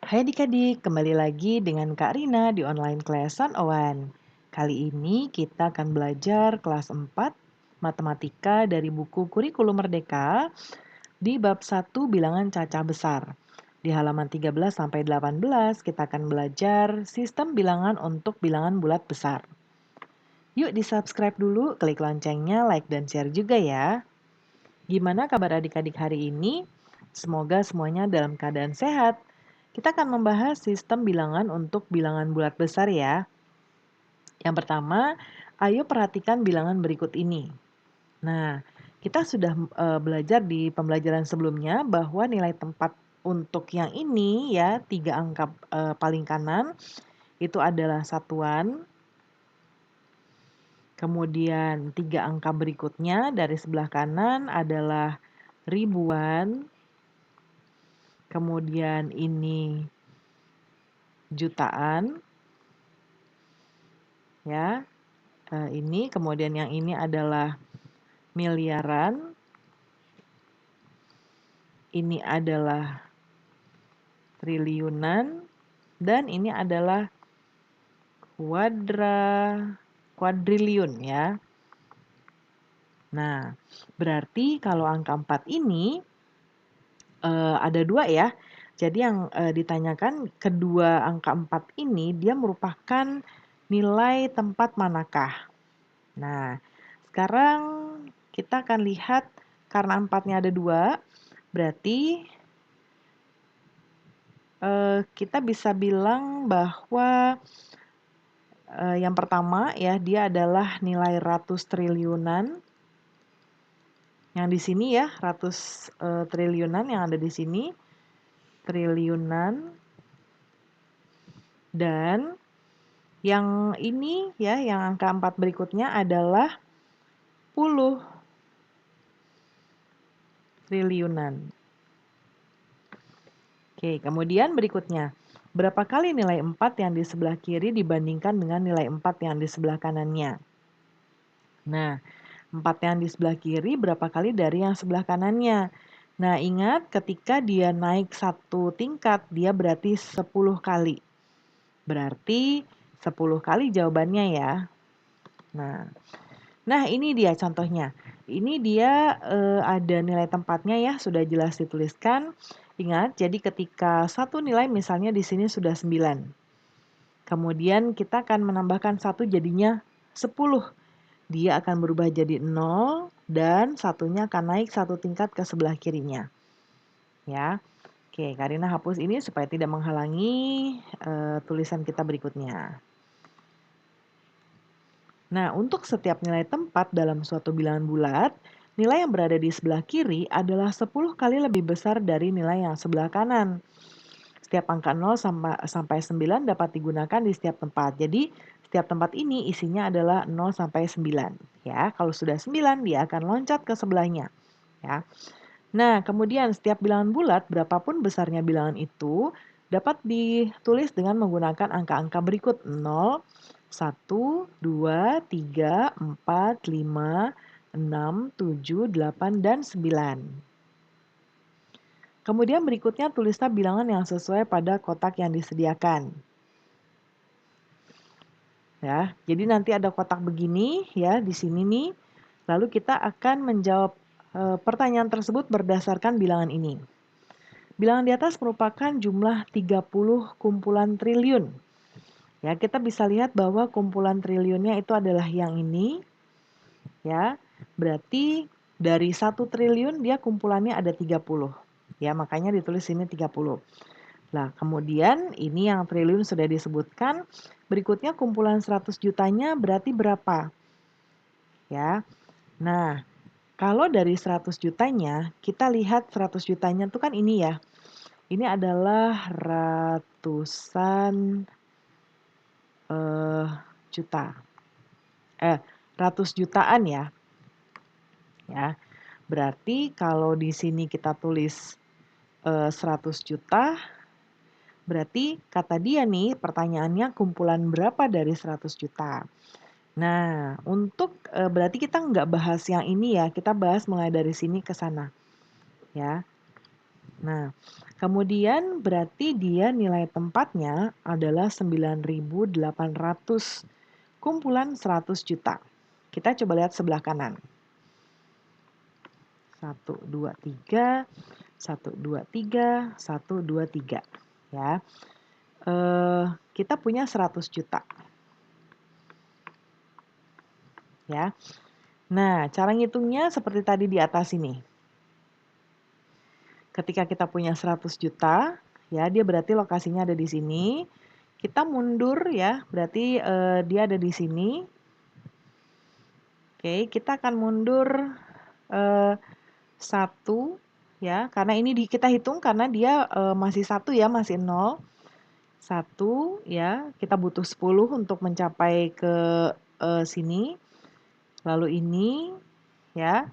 Hai adik-adik, kembali lagi dengan Kak Rina di online class 101. Kali ini kita akan belajar kelas 4 Matematika dari buku Kurikulum Merdeka di bab 1 Bilangan Cacah Besar. Di halaman 13 sampai 18 kita akan belajar sistem bilangan untuk bilangan bulat besar. Yuk di-subscribe dulu, klik loncengnya, like dan share juga ya. Gimana kabar adik-adik hari ini? Semoga semuanya dalam keadaan sehat. Kita akan membahas sistem bilangan untuk bilangan bulat besar ya. Yang pertama, ayo perhatikan bilangan berikut ini. Nah, kita sudah belajar di pembelajaran sebelumnya bahwa nilai tempat untuk yang ini ya, 3 angka paling kanan itu adalah satuan. Kemudian 3 angka berikutnya dari sebelah kanan adalah ribuan. Kemudian ini jutaan. Ya, ini kemudian yang ini adalah miliaran. Ini adalah triliunan. Dan ini adalah kuadriliun ya. Nah, berarti kalau angka 4 ini ada 2 ya. Jadi yang ditanyakan kedua angka 4 ini dia merupakan nilai tempat manakah. Nah, sekarang kita akan lihat karena 4-nya ada 2, berarti kita bisa bilang bahwa yang pertama ya dia adalah nilai ratus triliunan. Yang di sini ya ratus triliunan yang ada di sini triliunan. Dan yang ini ya yang angka 4 berikutnya adalah puluh triliunan. Oke, kemudian berikutnya. Berapa kali nilai 4 yang di sebelah kiri dibandingkan dengan nilai 4 yang di sebelah kanannya? Nah, 4 yang di sebelah kiri berapa kali dari yang sebelah kanannya? Nah, ingat ketika dia naik satu tingkat, dia berarti 10 kali. Berarti 10 kali jawabannya ya. Nah ini dia contohnya. Ini dia ada nilai tempatnya ya, sudah jelas dituliskan. Ingat, jadi ketika satu nilai misalnya di sini sudah 9. Kemudian kita akan menambahkan 1 jadinya 10. Dia akan berubah jadi 0 dan satunya akan naik satu tingkat ke sebelah kirinya. Ya. Oke, Karina hapus ini supaya tidak menghalangi tulisan kita berikutnya. Nah, untuk setiap nilai tempat dalam suatu bilangan bulat, nilai yang berada di sebelah kiri adalah 10 kali lebih besar dari nilai yang sebelah kanan. Setiap angka 0 sampai 9 dapat digunakan di setiap tempat. Jadi, setiap tempat ini isinya adalah 0 sampai 9. Ya, kalau sudah 9, dia akan loncat ke sebelahnya. Ya. Nah, kemudian setiap bilangan bulat, berapapun besarnya bilangan itu, dapat ditulis dengan menggunakan angka-angka berikut 0, 1, 2, 3, 4, 5, 6, 7, 8, dan 9. Kemudian berikutnya tulislah bilangan yang sesuai pada kotak yang disediakan. Ya, jadi nanti ada kotak begini ya di sini nih. Lalu kita akan menjawab pertanyaan tersebut berdasarkan bilangan ini. Bilangan di atas merupakan jumlah 30 kumpulan triliun. Ya, kita bisa lihat bahwa kumpulan triliunnya itu adalah yang ini. Ya, berarti dari 1 triliun dia kumpulannya ada 30. Ya, makanya ditulis sini 30. Nah, kemudian ini yang triliun sudah disebutkan. Berikutnya kumpulan 100 jutanya berarti berapa? Ya. Nah, kalau dari 100 jutanya, kita lihat 100 jutanya itu kan ini ya. Ini adalah ratusan juta. Ratus jutaan ya. Ya. Berarti kalau di sini kita tulis 100 juta, berarti kata dia nih pertanyaannya kumpulan berapa dari 100 juta. Nah, untuk berarti kita nggak bahas yang ini ya, kita bahas mulai dari sini ke sana. Ya. Nah, kemudian berarti dia nilai tempatnya adalah 9.800 kumpulan 100 juta. Kita coba lihat sebelah kanan. 1, 2, 3, 1, 2, 3, 1, 2, 3. Ya. Kita punya 100 juta. Ya. Nah, cara ngitungnya seperti tadi di atas ini. Ketika kita punya 100 juta, ya dia berarti lokasinya ada di sini. Kita mundur ya, berarti dia ada di sini. Oke, kita akan mundur 1 ya, karena ini kita hitung karena dia masih 1 ya, masih 0. 1 ya, kita butuh 10 untuk mencapai ke sini. Lalu ini ya,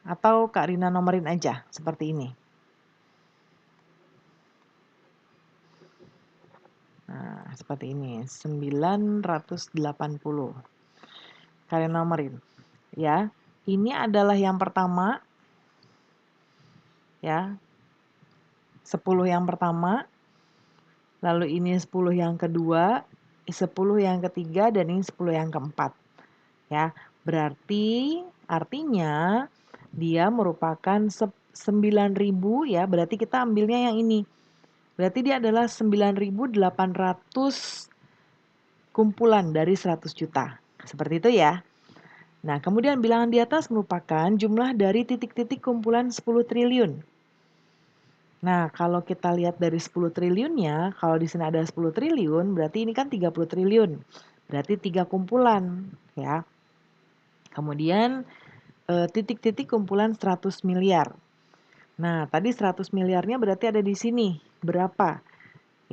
atau Kak Rina nomorin aja seperti ini. Nah, seperti ini, 980. Kalian nomorin. Ya, ini adalah yang pertama. Ya, 10 yang pertama. Lalu ini 10 yang kedua, 10 yang ketiga, dan ini 10 yang keempat. Ya, berarti artinya dia merupakan 9.000 ya, berarti kita ambilnya yang ini. Berarti dia adalah 9.800 kumpulan dari 100 juta. Seperti itu ya. Nah, kemudian bilangan di atas merupakan jumlah dari titik-titik kumpulan 10 triliun. Nah, kalau kita lihat dari 10 triliunnya, kalau di sini ada 10 triliun, berarti ini kan 30 triliun. Berarti 3 kumpulan, ya. Kemudian titik-titik kumpulan 100 miliar. Nah, tadi 100 miliarnya berarti ada di sini. Berapa?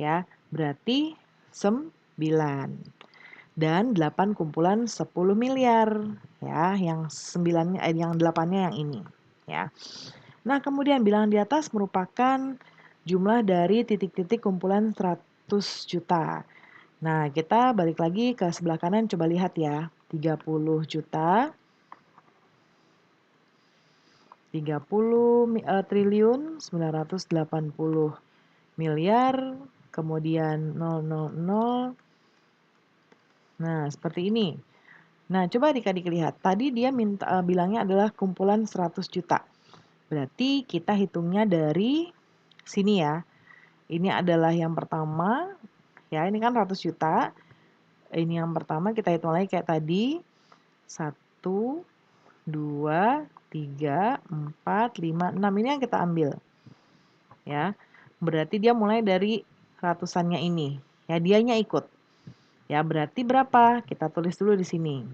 Ya, berarti 9. Dan 8 kumpulan 10 miliar. Ya, yang 9-nya yang 8-nya yang ini, ya. Nah, kemudian bilangan di atas merupakan jumlah dari titik-titik kumpulan 100 juta. Nah, kita balik lagi ke sebelah kanan, coba lihat ya. 30 juta, 30 triliun, 980 miliar, kemudian 000. Nah, seperti ini. Nah, coba adik-adik lihat. Tadi dia bilangnya adalah kumpulan 100 juta. Berarti kita hitungnya dari sini ya. Ini adalah yang pertama, ya ini kan 100 juta. Ini yang pertama kita hitung lagi kayak tadi. 1, 2, 3, 4, 5, 6. Ini yang kita ambil. Ya, berarti dia mulai dari ratusannya ini. Ya, dianya ikut. Ya, berarti berapa? Kita tulis dulu di sini.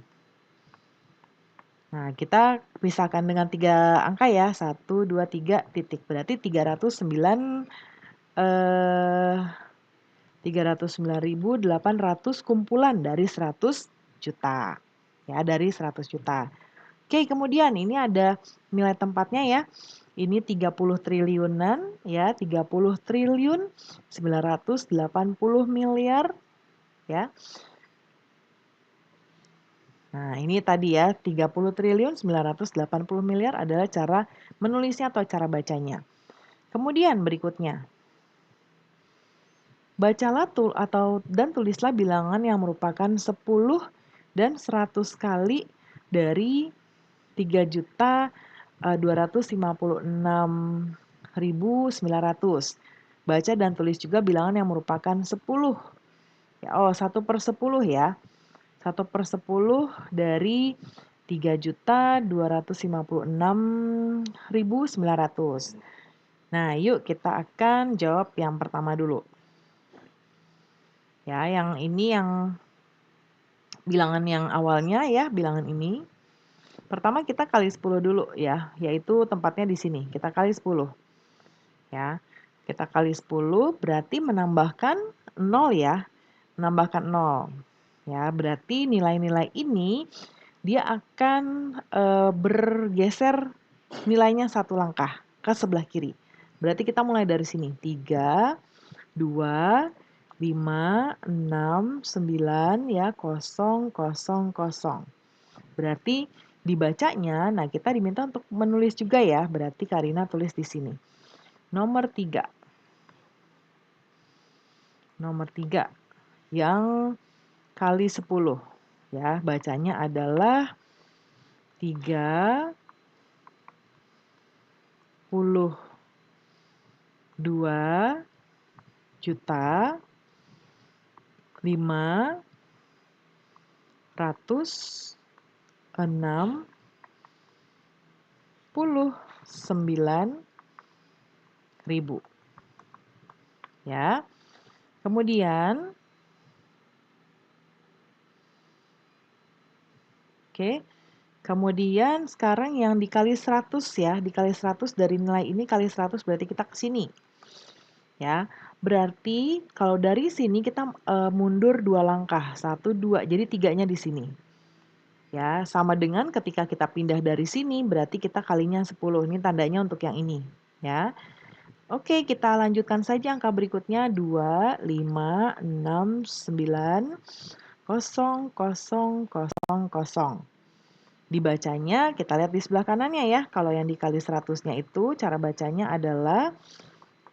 Nah, kita pisahkan dengan 3 angka ya. 1, 2, 3 titik. Berarti 309 309.800 kumpulan dari 100 juta. Ya, dari 100 juta. Oke, kemudian ini ada nilai tempatnya ya. Ini 30 triliunan ya, 30 triliun 980 miliar ya. Nah, ini tadi ya, 30 triliun 980 miliar adalah cara menulisnya atau cara bacanya. Kemudian berikutnya, bacalah dan tulislah bilangan yang merupakan 10 dan 100 kali dari 3.256.900. Baca dan tulis juga bilangan yang merupakan 10. Ya, 1/10 ya. 1/10 dari 3.256.900. Nah, yuk kita akan jawab yang pertama dulu. Ya, yang ini yang bilangan yang awalnya ya, bilangan ini. Pertama kita kali 10 dulu ya, yaitu tempatnya di sini. Kita kali 10. Ya. Kita kali 10 berarti menambahkan 0 ya. Menambahkan 0. Ya, berarti nilai-nilai ini dia akan bergeser nilainya 1 langkah ke sebelah kiri. Berarti kita mulai dari sini. 3, 2, 5, 6, 9 ya, 0, 0, 0. Berarti dibacanya, nah kita diminta untuk menulis juga ya. Berarti Karina tulis di sini. Nomor 3. Nomor 3 yang kali 10. Ya, bacanya adalah 32.569.000. Ya. Kemudian oke. Kemudian sekarang yang dikali 100 ya, dikali 100 dari nilai ini kali 100 berarti kita ke sini. Ya. Berarti kalau dari sini kita mundur 2 langkah, 1, 2. Jadi 3-nya di sini. Ya, sama dengan ketika kita pindah dari sini berarti kita kalinya 10. Ini tandanya untuk yang ini, ya. Oke, kita lanjutkan saja angka berikutnya 2, 5, 6, 9, 0, 0, 0, 0. Dibacanya, kita lihat di sebelah kanannya ya. Kalau yang dikali 100-nya itu, cara bacanya adalah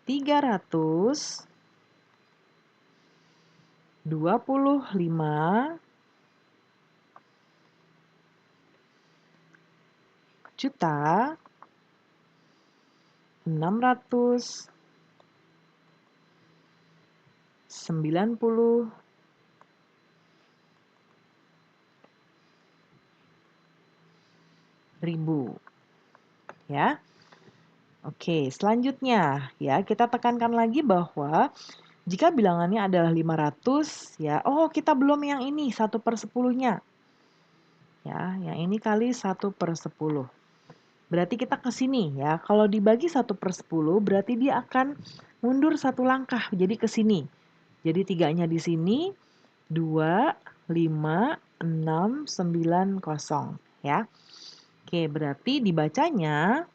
325.690.000 ya. Oke, selanjutnya ya kita tekankan lagi bahwa jika bilangannya adalah 500 ya. Oh, kita belum yang ini 1/10-nya. Ya, yang ini kali 1/10. Berarti kita ke sini ya. Kalau dibagi 1/10 berarti dia akan mundur 1 langkah. Jadi ke sini. Jadi 3-nya di sini 2, 5, 6, 9, 0 ya. Oke, berarti dibacanya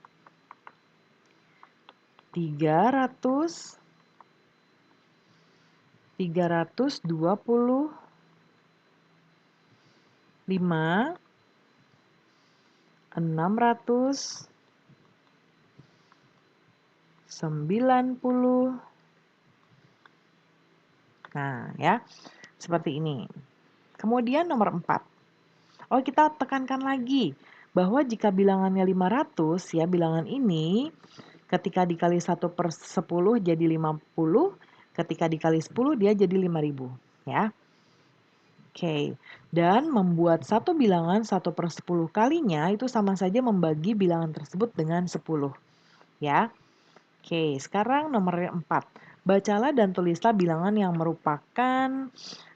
325.690. Nah, ya. Seperti ini. Kemudian nomor 4. Oh, kita tekankan lagi bahwa jika bilangannya 500 ya, bilangan ini ketika dikali 1/10 jadi 50, ketika dikali 10 dia jadi 5.000 ya. Oke, dan membuat satu bilangan 1/10 kalinya itu sama saja membagi bilangan tersebut dengan 10 ya. Oke, sekarang nomor 4. Bacalah dan tulislah bilangan yang merupakan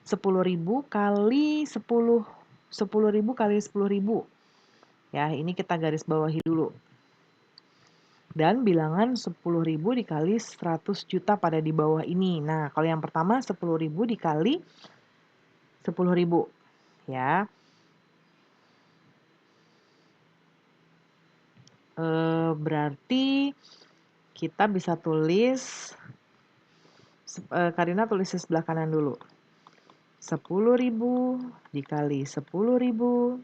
10.000 kali 10, 10.000 kali 10.000. Ya, ini kita garis bawahi dulu. Dan bilangan 10.000 dikali 100 juta pada di bawah ini. Nah, kalau yang pertama 10.000 dikali 10.000. Ya. Berarti kita bisa tulis, Karina tulis di sebelah kanan dulu. 10.000 dikali 10.000.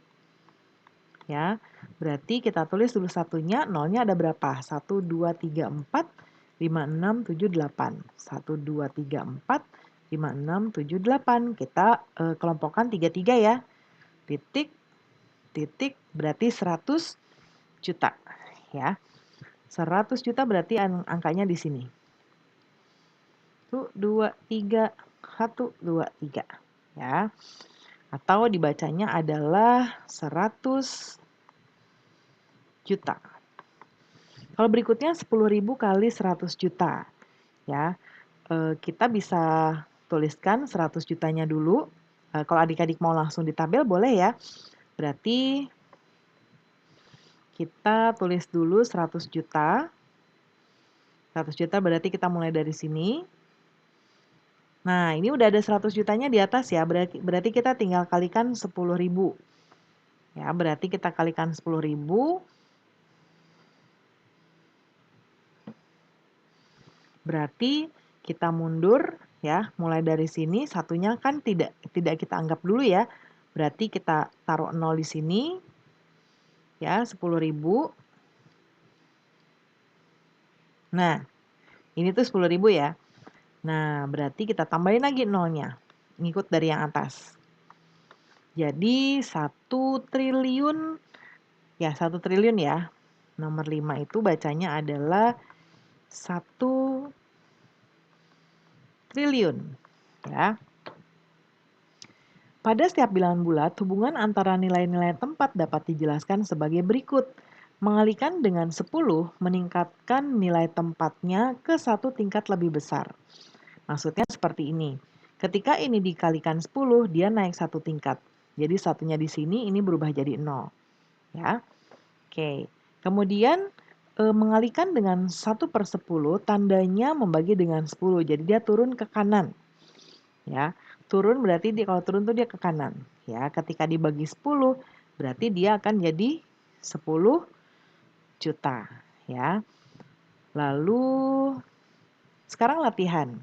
Ya, berarti kita tulis dulu satunya, nolnya ada berapa? 1, 2, 3, 4, 5, 6, 7, 8. 1, 2, 3, 4, 5, 6, 7, 8. Kita kelompokkan 3, 3 ya. Titik, titik, berarti 100 juta. Ya, 100 juta berarti angkanya di sini. 1, 2, 3, 1, 2, 3. Ya, atau dibacanya adalah 100 juta. Kalau berikutnya 10.000 kali 100 juta. Ya, kita bisa tuliskan 100 jutanya dulu. Kalau adik-adik mau langsung di tabel boleh ya. Berarti kita tulis dulu 100 juta. 100 juta berarti kita mulai dari sini. Nah, ini udah ada 100 jutanya di atas ya. Berarti kita tinggal kalikan 10.000. Ya, berarti kita kalikan 10.000. Berarti kita mundur ya, mulai dari sini satunya kan tidak kita anggap dulu ya. Berarti kita taruh 0 di sini. Ya, 10.000. Nah, Ini tuh 10.000 ya. Nah, berarti kita tambahin lagi nolnya. Ngikut dari yang atas. Jadi 1 triliun, ya 1 triliun ya. Nomor 5 itu bacanya adalah 1 triliun. Ya. Pada setiap bilangan bulat, hubungan antara nilai-nilai tempat dapat dijelaskan sebagai berikut. Mengalikan dengan 10 meningkatkan nilai tempatnya ke satu tingkat lebih besar. Maksudnya seperti ini. Ketika ini dikalikan 10, dia naik satu tingkat. Jadi satunya di sini ini berubah jadi 0. Ya. Oke. Kemudian mengalikan dengan 1/10 tandanya membagi dengan 10. Jadi dia turun ke kanan. Ya. Turun berarti kalau turun tuh dia ke kanan. Ya, ketika dibagi 10 berarti dia akan jadi 10 juta, ya. Lalu sekarang latihan.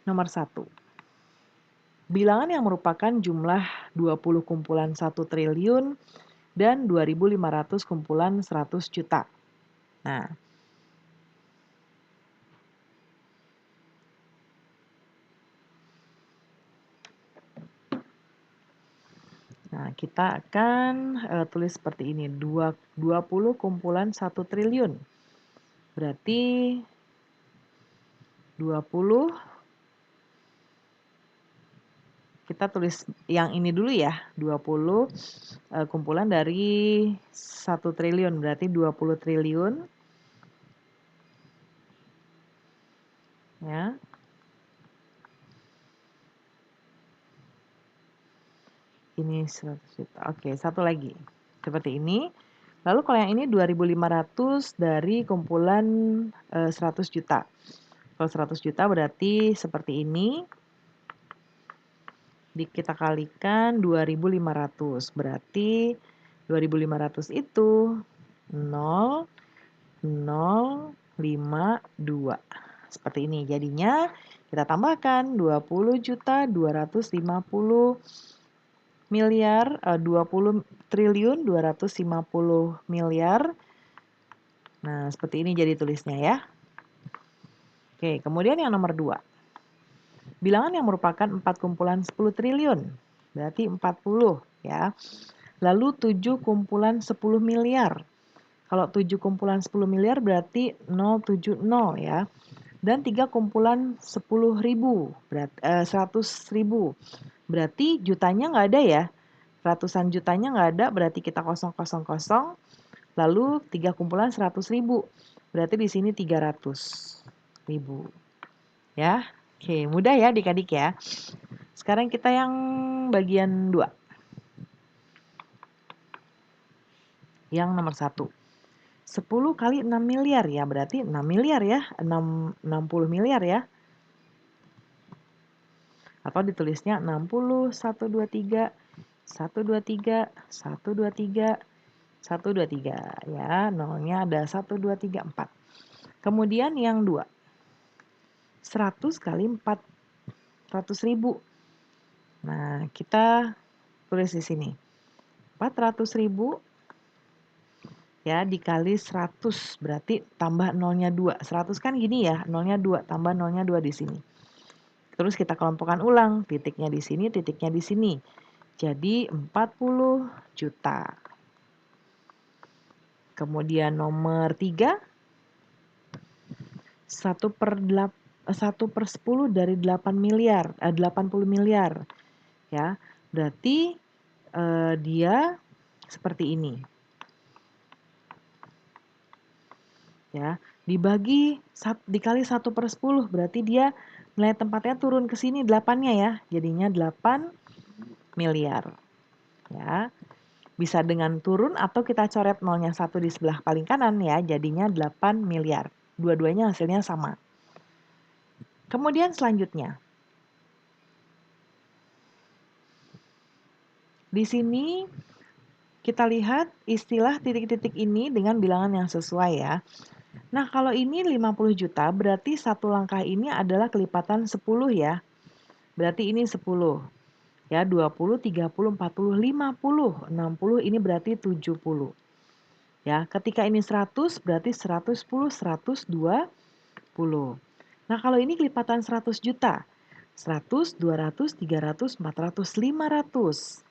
Nomor 1. Bilangan yang merupakan jumlah 20 kumpulan 1 triliun dan 2.500 kumpulan 100 juta. Nah, kita akan tulis seperti ini. 20 kumpulan 1 triliun. Berarti 20, kita tulis yang ini dulu ya. 20 kumpulan dari 1 triliun. Berarti 20 triliun. Ya. Ini 100 juta. Oke, satu lagi. Seperti ini. Lalu kalau yang ini 2.500 dari kumpulan 100 juta. Kalau 100 juta berarti seperti ini. Kita kalikan 2.500. Berarti 2.500 itu 0,052. Seperti ini. Jadinya kita tambahkan 20 juta 250 miliar, 20 triliun 250 miliar. Nah, seperti ini jadi tulisnya ya. Oke, kemudian yang nomor 2. Bilangan yang merupakan 4 kumpulan 10 triliun. Berarti 40 ya. Lalu 7 kumpulan 10 miliar. Kalau 7 kumpulan 10 miliar berarti 070 ya. Dan 3 kumpulan 10.000, 100.000. Berarti jutanya nggak ada ya. Ratusan jutanya nggak ada, berarti kita 000. Lalu 3 kumpulan 100.000. Berarti di sini 300.000. Ya, oke, mudah ya adik-adik ya. Sekarang kita yang bagian 2. Yang nomor 1. 10 kali 6 miliar ya, berarti 6 miliar ya, 60 miliar ya. Atau ditulisnya 60, 123, 123, 123, 123 ya, nolnya ada 1, 2, 3, 4. Kemudian yang 2. 100 kali 400.000. Nah, kita tulis di sini. 400.000 ya dikali 100 berarti tambah nolnya 2. 100 kan gini ya, nolnya 2, tambah nolnya 2 di sini. Terus kita kelompokkan ulang, titiknya di sini, titiknya di sini. Jadi 40 juta. Kemudian nomor 3, 1/10 dari 8 miliar, 80 miliar. Ya, berarti dia seperti ini. Ya, dikali 1/10 berarti dia nilai tempatnya turun ke sini 8-nya ya. Jadinya 8 miliar. Ya. Bisa dengan turun atau kita coret nolnya 1 di sebelah paling kanan ya, jadinya 8 miliar. Dua-duanya hasilnya sama. Kemudian selanjutnya. Di sini kita lihat istilah titik-titik ini dengan bilangan yang sesuai ya. Nah, kalau ini 50 juta berarti satu langkah ini adalah kelipatan 10 ya. Berarti ini 10. Ya, 20, 30, 40, 50, 60 ini berarti 70. Ya, ketika ini 100 berarti 110, 120. Nah, kalau ini kelipatan 100 juta. 100, 200, 300, 400, 500.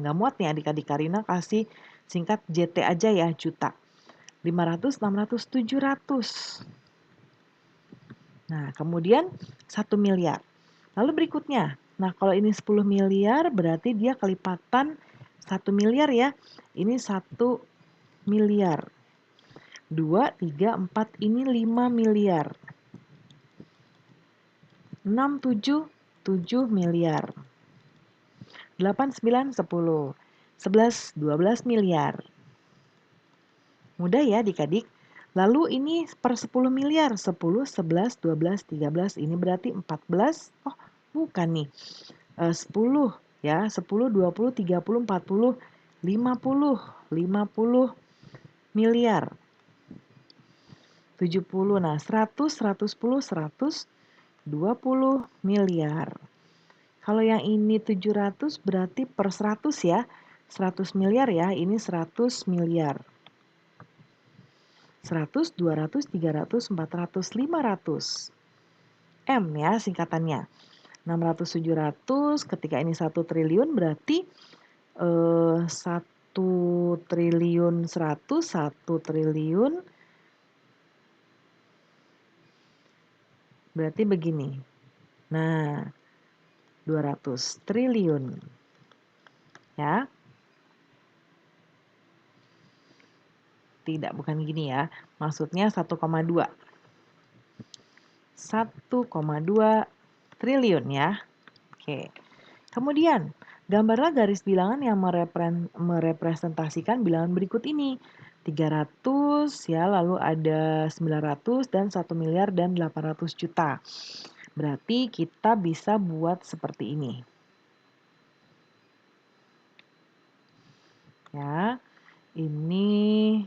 Nggak muat nih adik-adik, Karina kasih singkat JT aja ya, juta. 500, 600, 700. Nah, kemudian 1 miliar. Lalu berikutnya, nah kalau ini 10 miliar berarti dia kelipatan 1 miliar ya. Ini 1 miliar. 2, 3, 4, ini 5 miliar. 6, 7, 7 miliar. 8, 9, 10. 11, 12 miliar. Mudah ya adik-adik. Lalu ini per 10 miliar. 10, 11, 12, 13. Ini berarti 14. Oh, bukan nih. 10 ya. 10, 20, 30, 40, 50. 50 miliar. 70. Nah, 100, 110, 120 miliar. Kalau yang ini 700 berarti per 100 ya. 100 miliar ya. Ini 100 miliar. 100, 200, 300, 400, 500. M ya singkatannya. 600, 700, ketika ini 1 triliun berarti 1 triliun 100, 1 triliun berarti begini. Nah, 200 triliun. Ya. Tidak, bukan gini ya. Maksudnya 1,2. 1,2 triliun ya. Oke. Kemudian, gambarlah garis bilangan yang merepresentasikan bilangan berikut ini. 300 ya, lalu ada 900 dan 1 miliar dan 800 juta. Berarti kita bisa buat seperti ini. Ya. Ini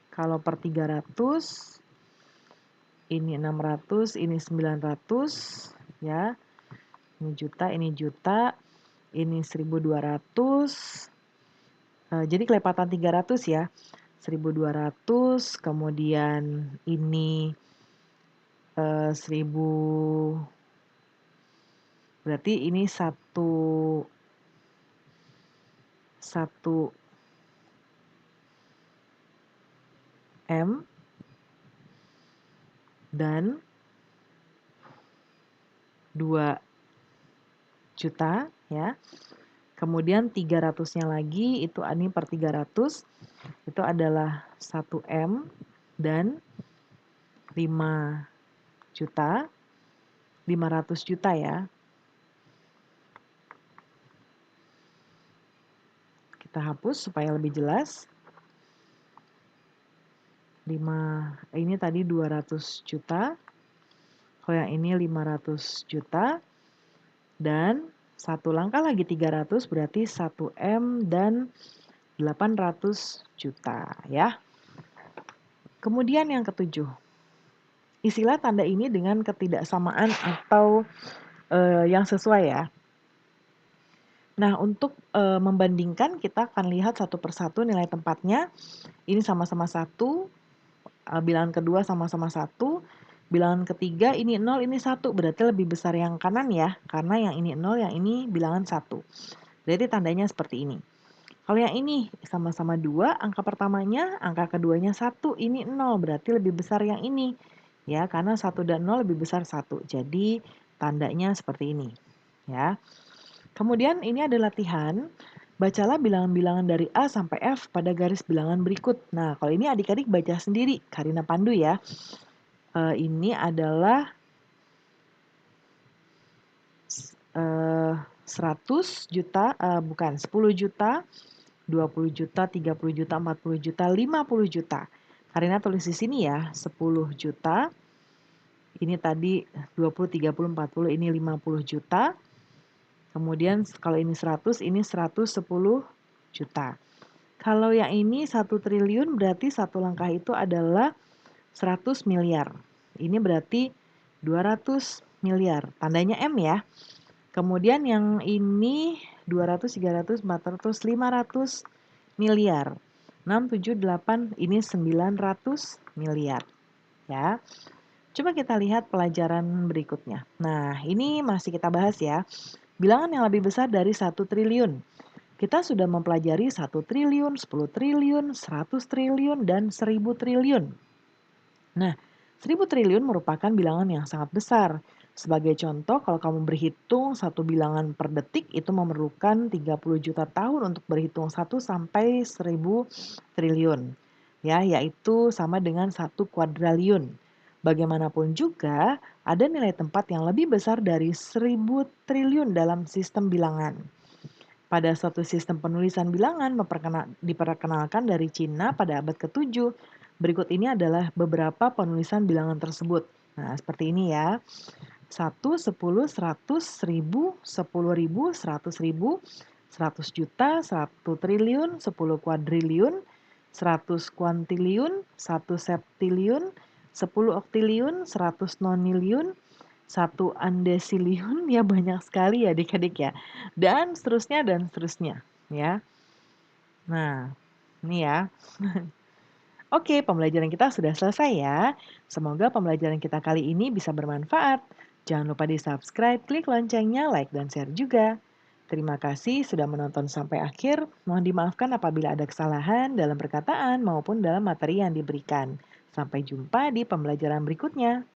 kalau per 300 ini 600, ini 900 ya. Ini juta, ini 1.200. Jadi kelipatan 300 ya. 1.200, kemudian ini 1.000, berarti ini 1 M dan 2 juta ya. Kemudian 300-nya lagi itu ini per 300 itu adalah 1 M dan 5 juta, 500 juta ya. Kita hapus supaya lebih jelas. Ini tadi 200 juta. Kalau yang ini 500 juta. Dan satu langkah lagi 300 berarti 1 M dan 800 juta ya. Kemudian yang ketujuh. Isilah tanda ini dengan ketidaksamaan atau yang sesuai ya. Nah, untuk membandingkan kita akan lihat satu persatu nilai tempatnya. Ini sama-sama 1, bilangan kedua sama-sama 1, bilangan ketiga ini 0, ini 1, berarti lebih besar yang kanan ya, karena yang ini 0, yang ini bilangan 1. Jadi tandanya seperti ini. Kalau yang ini sama-sama 2, angka pertamanya, angka keduanya 1, ini 0, berarti lebih besar yang ini. Ya, karena 1 dan 0 lebih besar 1. Jadi tandanya seperti ini. Ya. Kemudian ini ada latihan. Bacalah bilangan-bilangan dari A sampai F pada garis bilangan berikut. Nah, kalau ini adik-adik baca sendiri, Karina pandu ya. Ini adalah 100 juta, bukan 10 juta, 20 juta, 30 juta, 40 juta, 50 juta. Karina tulis di sini ya, 10 juta. Ini tadi 20, 30, 40, ini 50 juta. Kemudian kalau ini 100, ini 110 juta. Kalau yang ini 1 triliun berarti satu langkah itu adalah 100 miliar. Ini berarti 200 miliar. Tandanya M ya. Kemudian yang ini 200, 300, 400, 500 miliar. 6, 7, 8, ini 900 miliar. Ya. Coba kita lihat pelajaran berikutnya. Nah, ini masih kita bahas ya. Bilangan yang lebih besar dari 1 triliun. Kita sudah mempelajari 1 triliun, 10 triliun, 100 triliun, dan 1000 triliun. Nah, 1000 triliun merupakan bilangan yang sangat besar. Sebagai contoh, kalau kamu berhitung satu bilangan per detik, itu memerlukan 30 juta tahun untuk berhitung 1 sampai 1000 triliun. Ya, yaitu sama dengan 1 kuadriliun. Bagaimanapun juga, ada nilai tempat yang lebih besar dari 1000 triliun dalam sistem bilangan. Pada suatu sistem penulisan bilangan diperkenalkan dari Cina pada abad ke-7. Berikut ini adalah beberapa penulisan bilangan tersebut. Nah, seperti ini ya. 1, 10, 100, 1000, 10.000, 100.000, 100 juta, 1 triliun, 10 kuadriliun, 100 kuantiliun, 1 septiliun, 10 oktiliun, 100 noniliun, 1 andesiliun, ya banyak sekali ya adik-adik ya. Dan seterusnya ya. Nah, ini ya. Oke, pembelajaran kita sudah selesai ya. Semoga pembelajaran kita kali ini bisa bermanfaat. Jangan lupa di-subscribe, klik loncengnya, like, dan share juga. Terima kasih sudah menonton sampai akhir. Mohon dimaafkan apabila ada kesalahan dalam perkataan maupun dalam materi yang diberikan. Sampai jumpa di pembelajaran berikutnya.